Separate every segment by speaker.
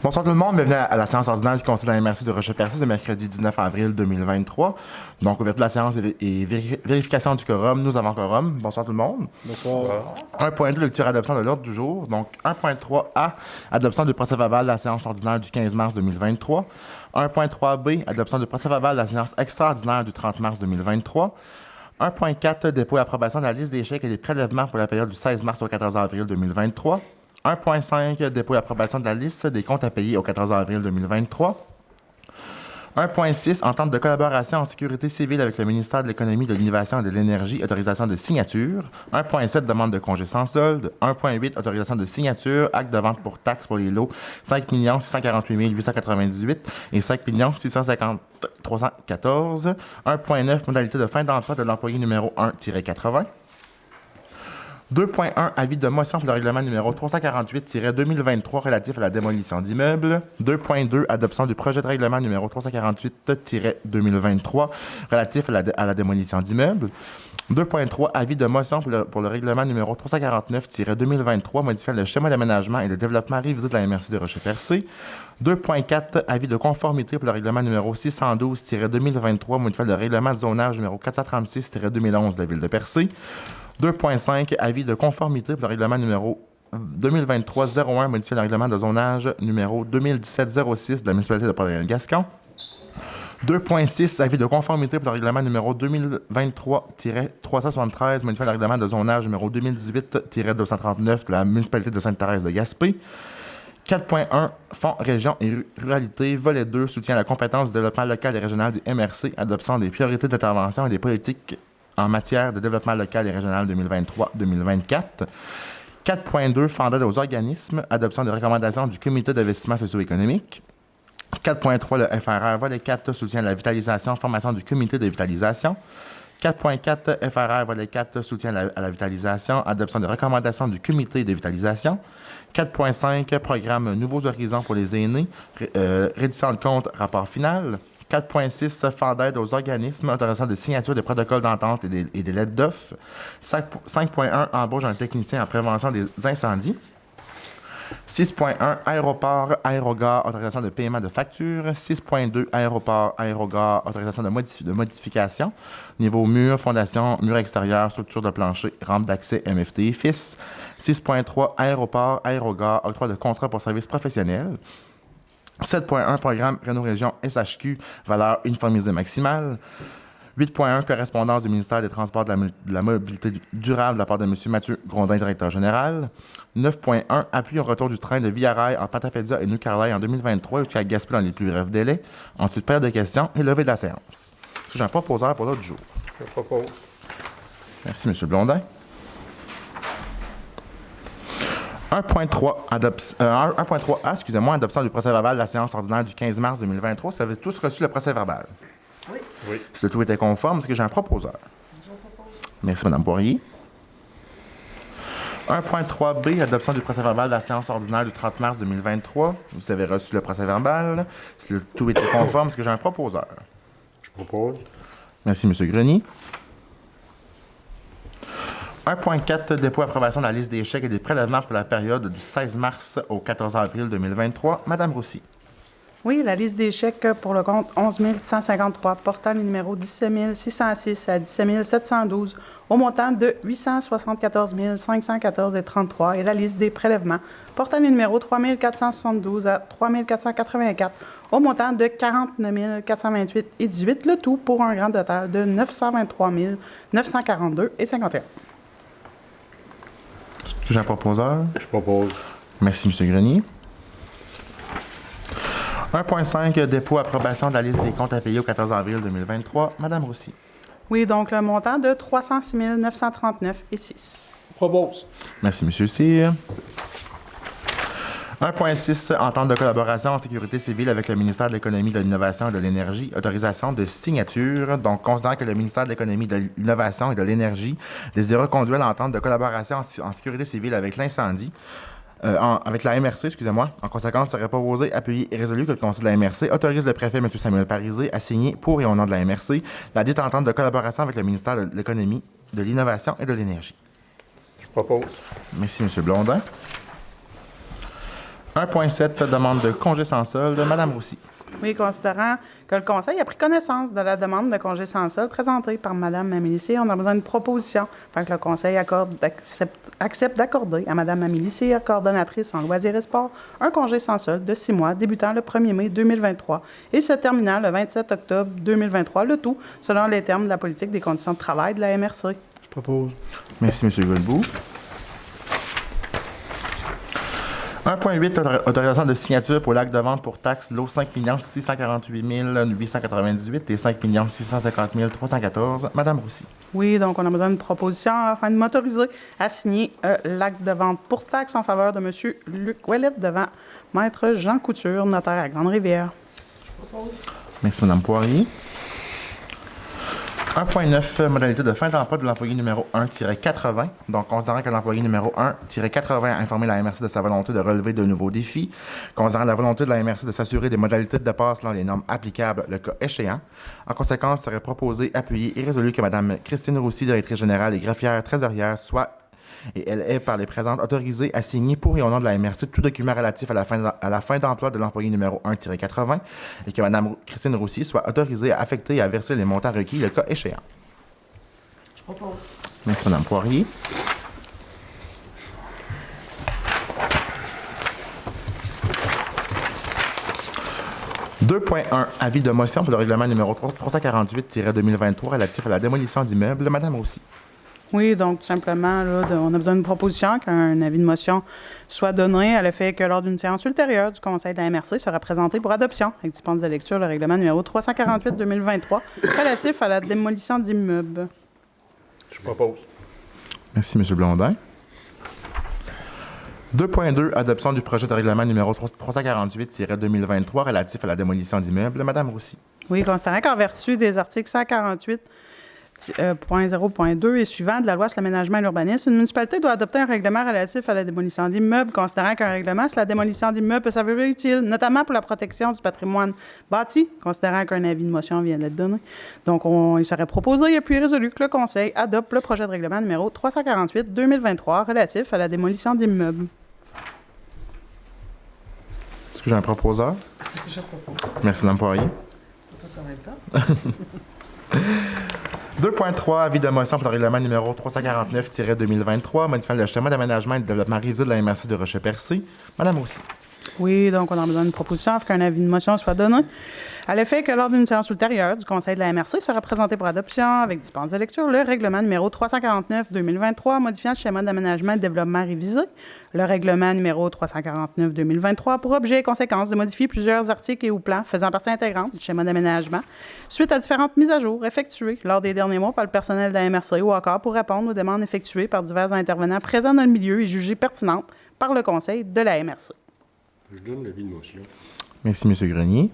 Speaker 1: Bonsoir tout le monde, bienvenue à la séance ordinaire du Conseil de la MRC de Rocheux-Percé de mercredi 19 avril 2023. Donc, ouverture de la séance et vérification du quorum. Nous avons quorum. Bonsoir tout le monde.
Speaker 2: Bonsoir.
Speaker 1: 1.2, lecture et adoption de l'ordre du jour. Donc, 1.3a, adoption du procès-verbal de la séance ordinaire du 15 mars 2023. 1.3b, adoption du procès-verbal de la séance extraordinaire du 30 mars 2023. 1.4, dépôt et approbation de la liste des chèques et des prélèvements pour la période du 16 mars au 14 avril 2023. 1.5, dépôt et approbation de la liste des comptes à payer au 14 avril 2023. 1.6, entente de collaboration en sécurité civile avec le ministère de l'Économie, de l'Innovation et de l'Énergie, autorisation de signature. 1.7, demande de congé sans solde. 1.8, autorisation de signature, acte de vente pour taxes pour les lots 5 648 898 et 5 650 314. 1.9, modalité de fin d'emploi de l'employé numéro 1-80. 2.1, avis de motion pour le règlement numéro 348-2023 relatif à la démolition d'immeubles. 2.2, adoption du projet de règlement numéro 348-2023 relatif à la démolition d'immeubles. 2.3, avis de motion pour le règlement numéro 349-2023 modifiant le schéma d'aménagement et de développement révisé de la MRC de Rocheux-Percé. 2.4, avis de conformité pour le règlement numéro 612-2023 modifiant le règlement de zonage numéro 436-2011 de la Ville de Percé. 2.5, avis de conformité pour le règlement numéro 2023-01 modifiant le règlement de zonage numéro 2017-06 de la municipalité de Port-Gascon. 2.6, avis de conformité pour le règlement numéro 2023-373 modifiant le règlement de zonage numéro 2018-239 de la municipalité de Sainte-Thérèse de Gaspé. 4.1, Fonds, région et ruralité, volet 2, soutien à la compétence du développement local et régional du MRC, adoption des priorités d'intervention et des politiques en matière de développement local et régional 2023-2024. 4.2, Fonds d'aide aux organismes, adoption des recommandations du Comité d'investissement socio-économique. 4.3, le FRR, volet 4, soutien à la vitalisation, formation du Comité de vitalisation. 4.4, FRR, volet 4, soutien à la vitalisation, adoption des recommandations du Comité de vitalisation. 4.5, programme Nouveaux horizons pour les aînés, reddition de compte, rapport final. 4.6, fonds d'aide aux organismes, autorisation de signature des protocoles d'entente et des lettres d'offres. 5.1, embauche d'un technicien en prévention des incendies. 6.1, aéroport, aérogare, autorisation de paiement de factures. 6.2, aéroport, aérogare, autorisation de modification. Niveau mur, fondation, mur extérieur, structure de plancher, rampe d'accès, MFT et FIS. 6.3, aéroport, aérogare, octroi de contrat pour services professionnels. 7.1, programme Renault-Région SHQ, valeur uniformisée maximale. 8.1, correspondance du ministère des Transports de la mobilité durable de la part de M. Mathieu Grondin, directeur général. 9.1, appui au retour du train de Via Rail en Patapédia et New Carlisle en 2023 jusqu'à Gaspé dans les plus brefs délais. Ensuite, période de questions et levée de la séance. Est-ce que j'ai un proposeur pour l'autre jour?
Speaker 2: Je propose.
Speaker 1: Merci, M. Blondin. 1.3A, excusez-moi, adoption du procès-verbal de la séance ordinaire du 15 mars 2023. Vous avez tous reçu le procès-verbal?
Speaker 2: Oui.
Speaker 1: Si le tout était conforme, est-ce que j'ai un proposeur?
Speaker 3: Je propose.
Speaker 1: Merci, Mme Poirier. 1.3b, adoption du procès-verbal de la séance ordinaire du 30 mars 2023. Vous avez reçu le procès-verbal. Si le tout était conforme, est-ce que j'ai un proposeur?
Speaker 2: Je propose.
Speaker 1: Merci, M. Grenier. 1.4, dépôt et approbation de la liste des chèques et des prélèvements pour la période du 16 mars au 14 avril 2023. Mme Roussy.
Speaker 3: Oui, la liste des chèques pour le compte 11 153, portant le numéro 17 606 à 17 712, au montant de 874 514,33, et la liste des prélèvements, portant le numéro 3 472 à 3 484, au montant de 49 428,18, le tout pour un grand total de 923 942,51.
Speaker 1: Est-ce que j'ai un proposeur?
Speaker 2: Je propose.
Speaker 1: Merci, M. Grenier. 1.5, dépôt et approbation de la liste des comptes à payer au 14 avril 2023. Mme Roussy.
Speaker 3: Oui, donc le montant de 306 939,06.
Speaker 2: Propose.
Speaker 1: Merci, M. Cyr. 1.6, entente de collaboration en sécurité civile avec le ministère de l'Économie, de l'Innovation et de l'Énergie, autorisation de signature. Donc, considérant que le ministère de l'Économie, de l'Innovation et de l'Énergie désire reconduire l'entente de collaboration en sécurité civile avec l'incendie, avec la MRC, excusez-moi. En conséquence, il serait proposé, appuyé et résolu que le Conseil de la MRC autorise le préfet, M. Samuel Parisé, à signer pour et au nom de la MRC la dite entente de collaboration avec le ministère de l'Économie, de l'Innovation et de l'Énergie.
Speaker 2: Je propose.
Speaker 1: Merci, M. Blondin. 1.7, demande de congé sans solde. Madame Roussy.
Speaker 3: Oui, considérant que le Conseil a pris connaissance de la demande de congé sans solde présentée par Mme Mamie-Lycée, on a besoin d'une proposition afin que le Conseil accepte d'accorder à Mme Mamie-Lycée, coordonnatrice en loisirs et sports, un congé sans solde de 6 mois débutant le 1er mai 2023 et se terminant le 27 octobre 2023, le tout selon les termes de la politique des conditions de travail de la MRC.
Speaker 4: Je propose.
Speaker 1: Merci, M. Godbout. 1.8, autorisation de signature pour l'acte de vente pour taxes lot 5 648 898 et 5 650 314. Madame Roussy.
Speaker 3: Oui, donc on a besoin d'une proposition afin de m'autoriser à signer l'acte de vente pour taxe en faveur de M. Luc Ouellette devant Maître Jean Couture, notaire à Grande-Rivière.
Speaker 1: Merci, Mme Poirier. 1.9, modalité de fin d'emploi de l'employé numéro 1-80. Donc, considérant que l'employé numéro 1-80 a informé la MRC de sa volonté de relever de nouveaux défis, considérant la volonté de la MRC de s'assurer des modalités de dépasse selon les normes applicables, le cas échéant. En conséquence, il serait proposé, appuyé et résolu que Mme Christine Roussy, directrice générale et greffière trésorière, soit et elle est par les présentes autorisée à signer pour et au nom de la MRC tout document relatif à la fin d'emploi de l'employé numéro 1-80 et que Mme Christine Roussy soit autorisée à affecter et à verser les montants requis le cas échéant.
Speaker 3: Je propose.
Speaker 1: Merci, Mme Poirier. « 2.1. Avis de motion pour le règlement numéro 348-2023 relatif à la démolition d'immeubles. Mme Roussy.
Speaker 3: Oui, donc tout simplement, là, on a besoin d'une proposition qu'un avis de motion soit donné à l'effet que lors d'une séance ultérieure du Conseil de la MRC sera présenté pour adoption, avec dispense de lecture, le règlement numéro 348-2023 relatif à la démolition d'immeubles.
Speaker 2: Je propose.
Speaker 1: Merci, M. Blondin. 2.2. Adoption du projet de règlement numéro 348-2023 relatif à la démolition d'immeubles. Mme Roussy.
Speaker 3: Oui, considérant qu'en vertu des articles 148 .0.2 et suivant de la loi sur l'aménagement et l'urbanisme, une municipalité doit adopter un règlement relatif à la démolition d'immeubles, considérant qu'un règlement sur la démolition d'immeubles peut s'avérer utile, notamment pour la protection du patrimoine bâti, considérant qu'un avis de motion vient d'être donné. Donc, il serait proposé et puis résolu que le Conseil adopte le projet de règlement numéro 348-2023 relatif à la démolition d'immeubles.
Speaker 1: Est-ce que j'ai un proposeur?
Speaker 4: Je propose.
Speaker 1: Merci, Mme Poirier.
Speaker 4: Tous en même temps.
Speaker 1: 2.3, avis de motion pour le règlement numéro 349-2023, modifiant le schéma d'aménagement et de développement révisé de la MRC de Rocher-Percé. Mme Roussy.
Speaker 3: Oui, donc on a besoin d'une proposition afin qu'un avis de motion soit donné à l'effet que lors d'une séance ultérieure du Conseil de la MRC sera présenté pour adoption, avec dispense de lecture, le règlement numéro 349-2023, modifiant le schéma d'aménagement et de développement révisé, le règlement numéro 349-2023, pour objet et conséquence de modifier plusieurs articles et ou plans faisant partie intégrante du schéma d'aménagement, suite à différentes mises à jour effectuées lors des derniers mois par le personnel de la MRC ou encore pour répondre aux demandes effectuées par divers intervenants présents dans le milieu et jugées pertinentes par le Conseil de la MRC.
Speaker 2: Je donne l'avis de motion.
Speaker 1: Merci, M. Grenier.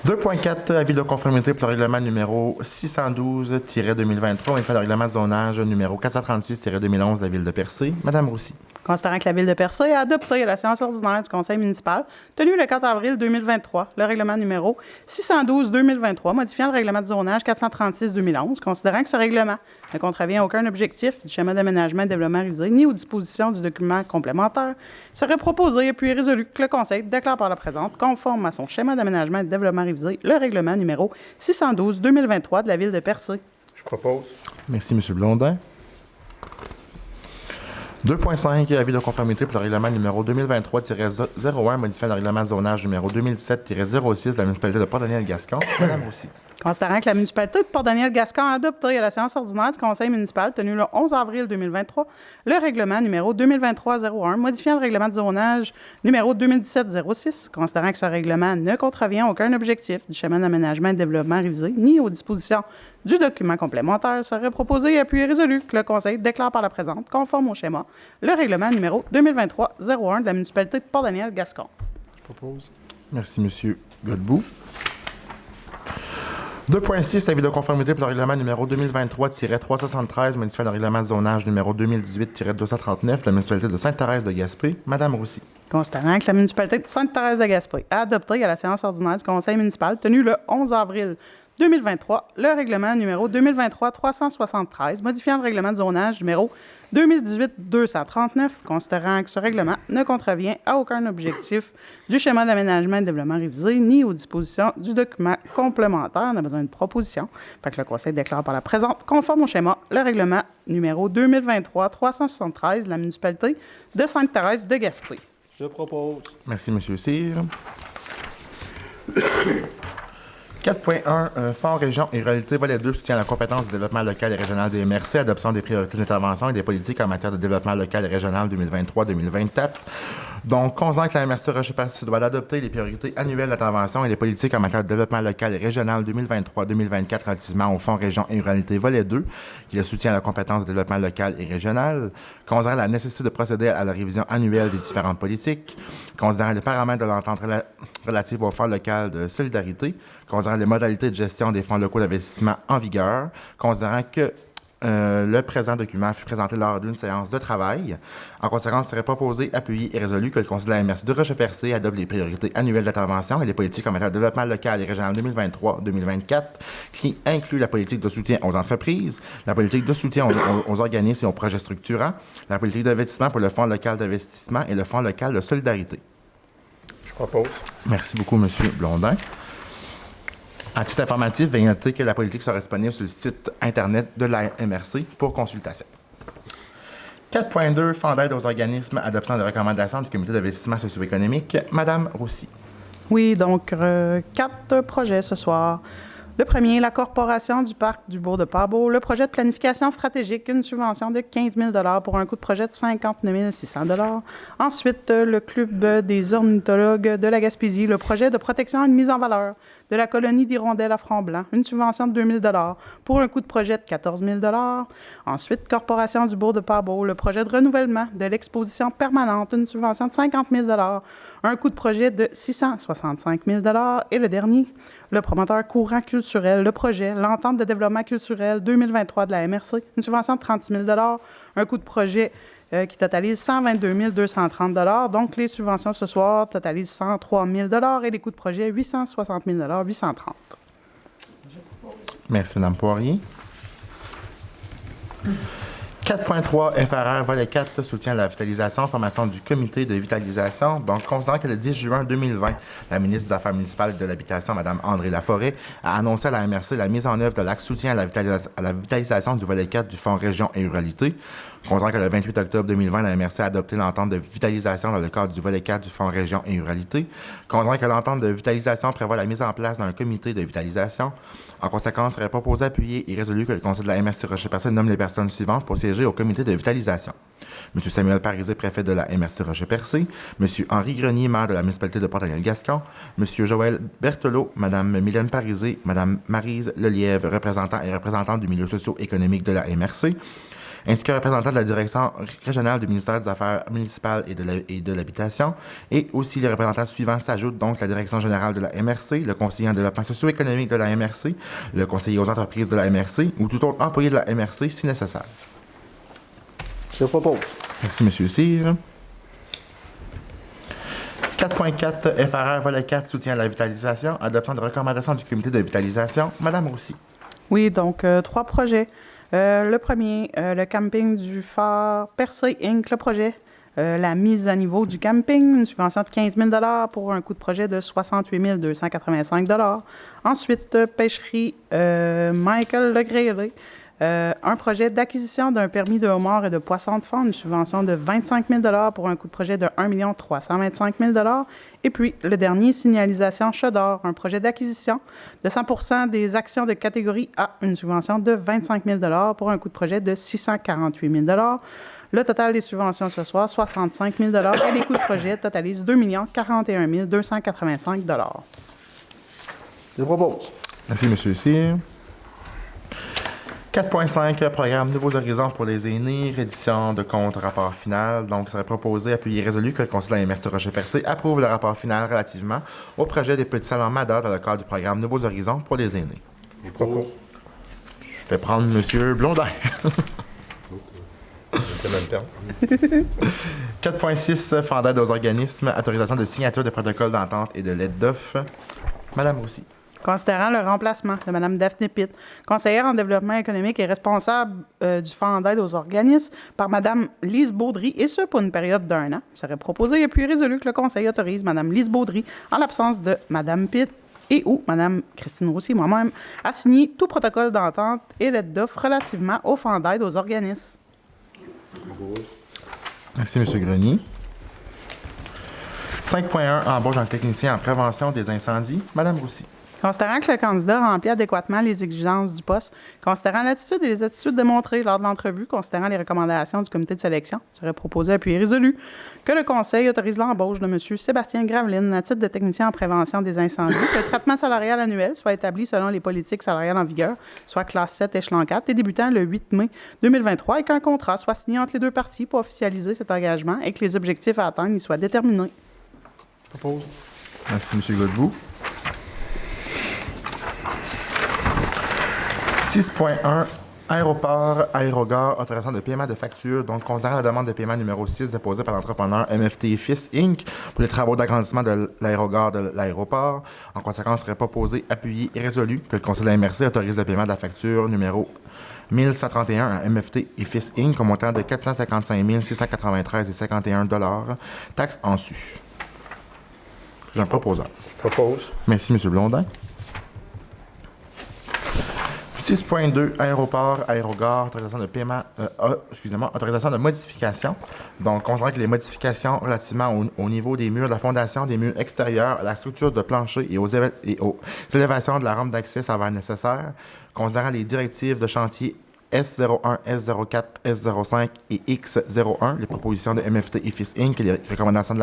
Speaker 1: 2.4, avis de conformité pour le règlement numéro 612-2023, modifiant le règlement de zonage numéro 436-2011 de la Ville de Percé. Mme Roussy.
Speaker 3: Considérant que la Ville de Percé a adopté à la séance ordinaire du Conseil municipal, tenue le 4 avril 2023, le règlement numéro 612-2023, modifiant le règlement de zonage 436-2011, considérant que ce règlement ne contrevient à aucun objectif du schéma d'aménagement et de développement révisé, ni aux dispositions du document complémentaire, serait proposé et puis résolu que le Conseil déclare par la présente, conforme à son schéma d'aménagement et de développement révisé, le règlement numéro 612-2023 de la Ville de Percé.
Speaker 2: Je propose.
Speaker 1: Merci, M. Blondin. 2.5, avis de conformité pour le règlement numéro 2023-01, modifiant le règlement de zonage numéro 2007-06 de la municipalité de Port-Daniel-Gascon. Mme Roussy.
Speaker 3: Considérant que la municipalité de Port-Daniel-Gascon a adopté à la séance ordinaire du Conseil municipal tenue le 11 avril 2023 le règlement numéro 2023-01, modifiant le règlement de zonage numéro 2017-06, considérant que ce règlement ne contrevient à aucun objectif du schéma d'aménagement et de développement révisé, ni aux dispositions du document complémentaire, serait proposé et appuyé résolu que le Conseil déclare par la présente, conforme au schéma, le règlement numéro 2023-01 de la municipalité de Port-Daniel-Gascon.
Speaker 4: Je propose.
Speaker 1: Merci, M. Godbout. 2.6, avis de conformité pour le règlement numéro 2023-373, modifiant le règlement de zonage numéro 2018-239 de la municipalité de Sainte-Thérèse de Gaspé. Mme Roussy.
Speaker 3: Considérant que la municipalité de Sainte-Thérèse de Gaspé a adopté à la séance ordinaire du Conseil municipal tenue le 11 avril 2023, le règlement numéro 2023-373, modifiant le règlement de zonage numéro 2018-239, considérant que ce règlement ne contrevient à aucun objectif du schéma d'aménagement et de développement révisé, ni aux dispositions du document complémentaire. On a besoin d'une proposition. Fait que le Conseil déclare par la présente, conforme au schéma, le règlement numéro 2023-373 de la municipalité de Sainte-Thérèse de Gaspé.
Speaker 5: Je propose.
Speaker 1: Merci, M. Cyr. 4.1, Fonds Région et Ruralité, volet 2, soutien à la compétence du développement local et régional des MRC, adoption des priorités d'intervention et des politiques en matière de développement local et régional 2023-2024. Donc, considérant que la MRC Rocher-Percé doit adopter les priorités annuelles d'intervention et les politiques en matière de développement local et régional 2023-2024 relativement au Fonds Région et Ruralité, volet 2, qui est le soutien à la compétence du développement local et régional, considérant la nécessité de procéder à la révision annuelle des différentes politiques, considérant les paramètres de l'entente relative au Fonds local de solidarité, considérant les modalités de gestion des fonds locaux d'investissement en vigueur, considérant que le présent document fut présenté lors d'une séance de travail. En conséquence, il serait proposé, appuyé et résolu que le Conseil de la MRC de Rocher-Percé adopte les priorités annuelles d'intervention et les politiques en matière de développement local et régional 2023-2024, qui inclut la politique de soutien aux entreprises, la politique de soutien aux organismes et aux projets structurants, la politique d'investissement pour le Fonds local d'investissement et le Fonds local de solidarité.
Speaker 2: Je propose.
Speaker 1: Merci beaucoup, M. Blondin. À titre informatif, veuillez noter que la politique sera disponible sur le site Internet de la MRC pour consultation. 4.2, Fonds d'aide aux organismes, adoption des recommandations du Comité d'investissement socio-économique. Madame Roussy.
Speaker 3: Oui, donc 4 projets ce soir. Le premier, la Corporation du Parc du Bourg de Pabot. Le projet de planification stratégique, une subvention de 15 000 pour un coût de projet de 59 600 $ Ensuite, le Club des ornithologues de la Gaspésie. Le projet de protection et de mise en valeur de la colonie d'hirondelles à front blanc. Une subvention de 2 000 $ pour un coût de projet de 14 000 $ Ensuite, Corporation du Bourg de Pabot. Le projet de renouvellement de l'exposition permanente. Une subvention de 50 000 $ un coût de projet de 665 000 $ Et le dernier, le promoteur courant culturel, le projet, l'entente de développement culturel 2023 de la MRC, une subvention de 36 000 $ un coût de projet qui totalise 122 230 $. Donc, les subventions ce soir totalisent 103 000 $ et les coûts de projet 860 000 830.
Speaker 1: Merci, Mme Poirier. 4.3, FRR, volet 4, soutien à la vitalisation, formation du comité de vitalisation. Donc, considérant que le 10 juin 2020, la ministre des Affaires municipales et de l'Habitation, Mme André Laforêt, a annoncé à la MRC la mise en œuvre de l'acte soutien à la vitalisation du volet 4 du Fonds Région et Ruralité. Considérant que le 28 octobre 2020, la MRC a adopté l'entente de vitalisation dans le cadre du volet 4 du Fonds Région et Ruralité. Considérant que l'entente de vitalisation prévoit la mise en place d'un comité de vitalisation. En conséquence, il serait proposé, appuyé et résolu que le Conseil de la MRC Rocher-Percé nomme les personnes suivantes pour siéger au comité de vitalisation. M. Samuel Parisé, préfet de la MRC Rocher-Percé. M. Henri Grenier, maire de la municipalité de Port-Daniel-Gascon. M. Joël Berthelot, Mme Mylène Parisé, Mme Maryse Lelièvre, représentant et représentante du milieu socio-économique de la MRC. Ainsi qu'un représentant de la direction régionale du ministère des Affaires municipales et de l'Habitation. Et aussi, les représentants suivants s'ajoutent donc la direction générale de la MRC, le conseiller en développement socio-économique de la MRC, le conseiller aux entreprises de la MRC ou tout autre employé de la MRC si nécessaire.
Speaker 5: Je propose.
Speaker 1: Merci, M. Cyr. 4.4, FRR, volet 4, soutien à la vitalisation, adoption de recommandations du comité de vitalisation. Madame Roussy.
Speaker 3: Oui, donc 3 projets. Le premier, le camping du Fort Percé Inc., le projet. La mise à niveau du camping, une subvention de 15 000 $ pour un coût de projet de 68 285 $. Ensuite, pêcherie Michael Legré. Un projet d'acquisition d'un permis de homard et de poisson de fond, une subvention de 25 000 $ pour un coût de projet de 1 325 000 $. Et puis, le dernier, signalisation Chedor, un projet d'acquisition de 100 % des actions de catégorie A, une subvention de 25 000 $ pour un coût de projet de 648 000 $. Le total des subventions ce soir, 65 000 $ et les coûts de projet totalisent 2 041 285 $.
Speaker 5: Je propose.
Speaker 1: Merci, M. Cyr. 4.5, programme Nouveaux Horizons pour les aînés, reddition de compte rapport final. Donc, il serait proposé, appuyé et résolu que le Conseil de la MRC de Rocher-Percé approuve le rapport final relativement au projet des petits salons Madar dans le cadre du programme Nouveaux Horizons pour les aînés.
Speaker 2: Je propose.
Speaker 1: Je vais prendre M. Blondin.
Speaker 2: C'est même temps.
Speaker 1: 4.6, Fonds d'aide aux organismes, autorisation de signature de protocoles d'entente et de lettres d'offres. Madame Roussy.
Speaker 3: Considérant le remplacement de Mme Daphné Pitt, conseillère en développement économique et responsable du Fonds d'aide aux organismes, par Mme Lise Baudry, et ce pour une période d'1 an, il serait proposé et puis résolu que le Conseil autorise Mme Lise Baudry, en l'absence de Mme Pitt et ou Mme Christine Roussy, moi-même, à signer tout protocole d'entente et lettre d'offre relativement au Fonds d'aide aux organismes.
Speaker 1: Merci, M. Grenier. 5.1, embauche d'un technicien en prévention des incendies. Mme Roussy.
Speaker 3: Considérant que le candidat remplit adéquatement les exigences du poste, considérant l'attitude et les attitudes démontrées lors de l'entrevue, considérant les recommandations du comité de sélection, il serait proposé, appuyé et résolu que le Conseil autorise l'embauche de M. Sébastien Graveline à titre de technicien en prévention des incendies, que le traitement salarial annuel soit établi selon les politiques salariales en vigueur, soit classe 7, échelon 4, et débutant le 8 mai 2023, et qu'un contrat soit signé entre les deux parties pour officialiser cet engagement et que les objectifs à atteindre y soient déterminés.
Speaker 4: Propose.
Speaker 1: Merci, M. Godbout. 6.1, aéroport, aérogare, autorisation de paiement de factures. Donc, considérant la demande de paiement numéro 6 déposée par l'entrepreneur MFT Fils Inc. pour les travaux d'agrandissement de l'aérogare de l'aéroport, en conséquence, serait proposé, appuyé et résolu que le Conseil de la MRC autorise le paiement de la facture numéro 1131 à MFT et Fils Inc. au montant de 455 693,51 $, taxes en su. J'ai un proposeur.
Speaker 2: Je propose.
Speaker 1: Merci, M. Blondin. 6.2, aéroport, aérogare, autorisation de paiement, autorisation de modification. Donc, considérant que les modifications relativement au niveau des murs de la fondation, des murs extérieurs, à la structure de plancher et aux élévations de la rampe d'accès s'avèrent nécessaires, considérant les directives de chantier S01, S04, S05 et X01, les propositions de MFT et Fils Inc. et les recommandations de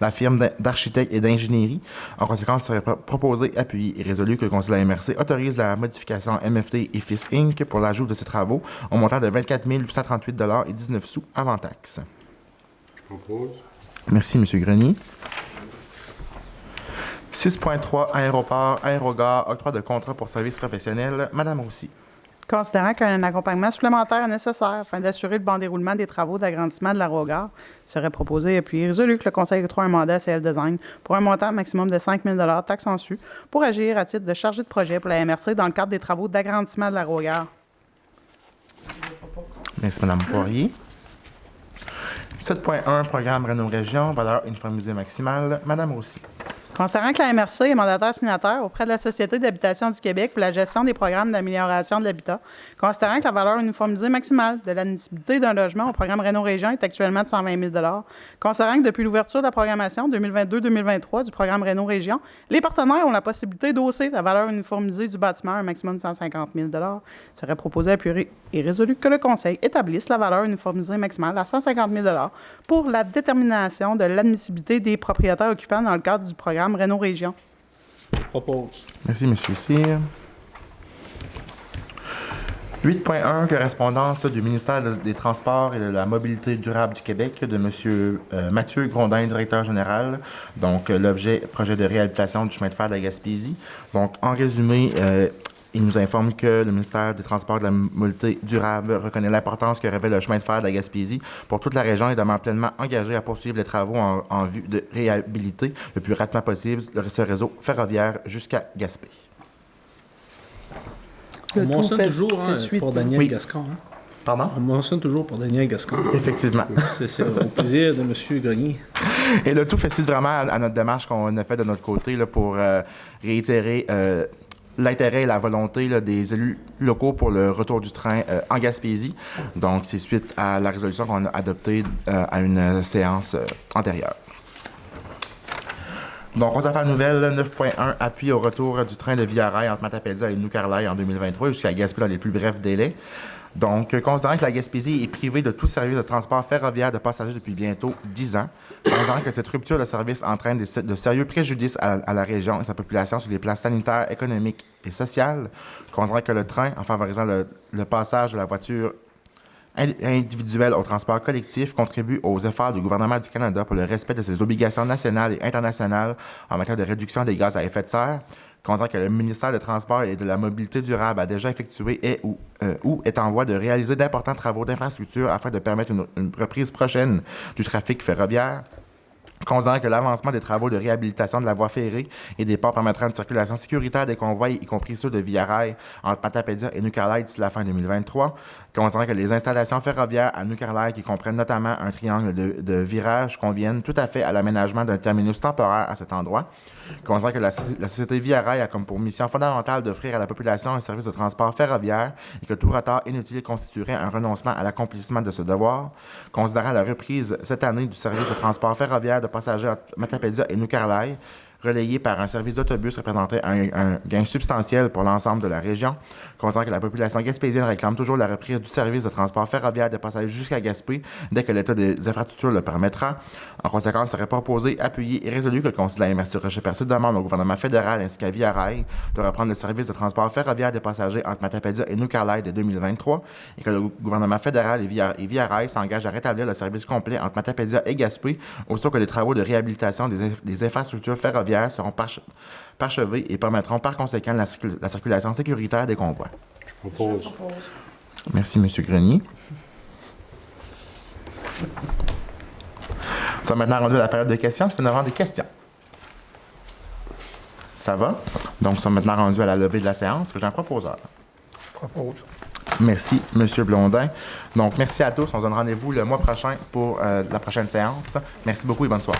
Speaker 1: la firme d'architectes et d'ingénierie. En conséquence, il serait proposé, appuyé et résolu que le Conseil de la MRC autorise la modification MFT et Fils Inc. pour l'ajout de ces travaux au montant de 24 838 $ et 19 sous avant taxe.
Speaker 2: Je propose.
Speaker 1: Merci, M. Grenier. 6.3, aéroport, aérogare, octroi de contrat pour services professionnels. Mme Roussy.
Speaker 3: Considérant qu'un accompagnement supplémentaire est nécessaire afin d'assurer le bon déroulement des travaux d'agrandissement de l'aérogare, il serait proposé et puis résolu que le Conseil octroie un mandat à CL Design pour un montant maximum de 5 000 $ taxes en su pour agir à titre de chargé de projet pour la MRC dans le cadre des travaux d'agrandissement de l'aérogare.
Speaker 1: Merci, Mme Poirier. 7.1, programme Renault Région, valeur uniformisée maximale. Mme Roussy.
Speaker 3: Considérant que la MRC est mandataire signataire auprès de la Société d'habitation du Québec pour la gestion des programmes d'amélioration de l'habitat, considérant que la valeur uniformisée maximale de l'admissibilité d'un logement au programme Renault Région est actuellement de 120 000 $, considérant que depuis l'ouverture de la programmation 2022-2023 du programme Renault Région, les partenaires ont la possibilité d'hausser la valeur uniformisée du bâtiment à un maximum de 150 000 $. Il serait proposé, appuyé et résolu que le Conseil établisse la valeur uniformisée maximale à 150 000 $ pour la détermination de l'admissibilité des propriétaires occupants dans le cadre du programme Renault Région.
Speaker 5: Propose.
Speaker 1: Merci, M. Cyr. 8.1, correspondance du ministère des Transports et de la Mobilité durable du Québec de M. Mathieu Grondin, directeur général. Donc, l'objet, projet de réhabilitation du chemin de fer de la Gaspésie. Donc, en résumé, il nous informe que le ministère des Transports et de la Mobilité durable reconnaît l'importance que revêt le chemin de fer de la Gaspésie pour toute la région et demeure pleinement engagé à poursuivre les travaux en vue de réhabiliter le plus rapidement possible ce réseau ferroviaire jusqu'à Gaspé.
Speaker 5: On mentionne toujours pour Daniel
Speaker 1: Oui.
Speaker 5: Gascon. Hein?
Speaker 1: Pardon?
Speaker 5: On mentionne toujours pour Daniel Gascon.
Speaker 1: Effectivement.
Speaker 5: C'est au plaisir de M. Grenier.
Speaker 1: Et le tout fait suite vraiment à notre démarche qu'on a fait de notre côté là, pour réitérer l'intérêt et la volonté là, des élus locaux pour le retour du train en Gaspésie. Donc, c'est suite à la résolution qu'on a adoptée à une séance antérieure. Donc, aux affaires nouvelles, 9.1, appui au retour du train de Via Rail entre Matapédia et New-Carlisle en 2023 jusqu'à Gaspé dans les plus brefs délais. Donc, considérant que la Gaspésie est privée de tout service de transport ferroviaire de passagers depuis bientôt 10 ans, considérant que cette rupture de service entraîne de sérieux préjudices à la région et sa population sur les plans sanitaires, économiques et sociaux, considérant que le train, en favorisant le passage de la voiture individuelle au transport collectif, contribue aux efforts du gouvernement du Canada pour le respect de ses obligations nationales et internationales en matière de réduction des gaz à effet de serre, considérant que le ministère des Transports et de la Mobilité durable a déjà effectué ou est en voie de réaliser d'importants travaux d'infrastructure afin de permettre une reprise prochaine du trafic ferroviaire, Considérant que l'avancement des travaux de réhabilitation de la voie ferrée et des ports permettra une circulation sécuritaire des convois, y compris ceux de Via Rail, entre Matapédia et Nucarlaï d'ici la fin 2023. Considérant que les installations ferroviaires à Nucarlaï, qui comprennent notamment un triangle de virage, conviennent tout à fait à l'aménagement d'un terminus temporaire à cet endroit. Considérant que la société Via Rail a comme pour mission fondamentale d'offrir à la population un service de transport ferroviaire et que tout retard inutile constituerait un renoncement à l'accomplissement de ce devoir. Considérant la reprise cette année du service de transport ferroviaire de passagers entre Matapédia et Nucarlaï, relayé par un service d'autobus représentait un gain substantiel pour l'ensemble de la région. Considérant que la population gaspésienne réclame toujours la reprise du service de transport ferroviaire de passagers jusqu'à Gaspé dès que l'état des infrastructures le permettra. En conséquence, il serait proposé, appuyé et résolu que le conseil de la MRC Rocher-Percé demande au gouvernement fédéral ainsi qu'à Via Rail de reprendre le service de transport ferroviaire des passagers entre Matapédia et Nucarlaï dès 2023 et que le gouvernement fédéral et Via Rail s'engagent à rétablir le service complet entre Matapédia et Gaspé, aussitôt que les travaux de réhabilitation des infrastructures ferroviaires seront parchevés et permettront par conséquent la circulation sécuritaire des convois.
Speaker 2: Je propose.
Speaker 1: Merci, M. Grenier. Nous sommes maintenant rendus à la période de questions. Est-ce que nous avons des questions? Ça va? Donc, nous sommes maintenant rendus à la levée de la séance. Est-ce que j'ai un proposeur?
Speaker 2: Je propose.
Speaker 1: Merci, M. Blondin. Donc, merci à tous. On se donne rendez-vous le mois prochain pour la prochaine séance. Merci beaucoup et bonne soirée.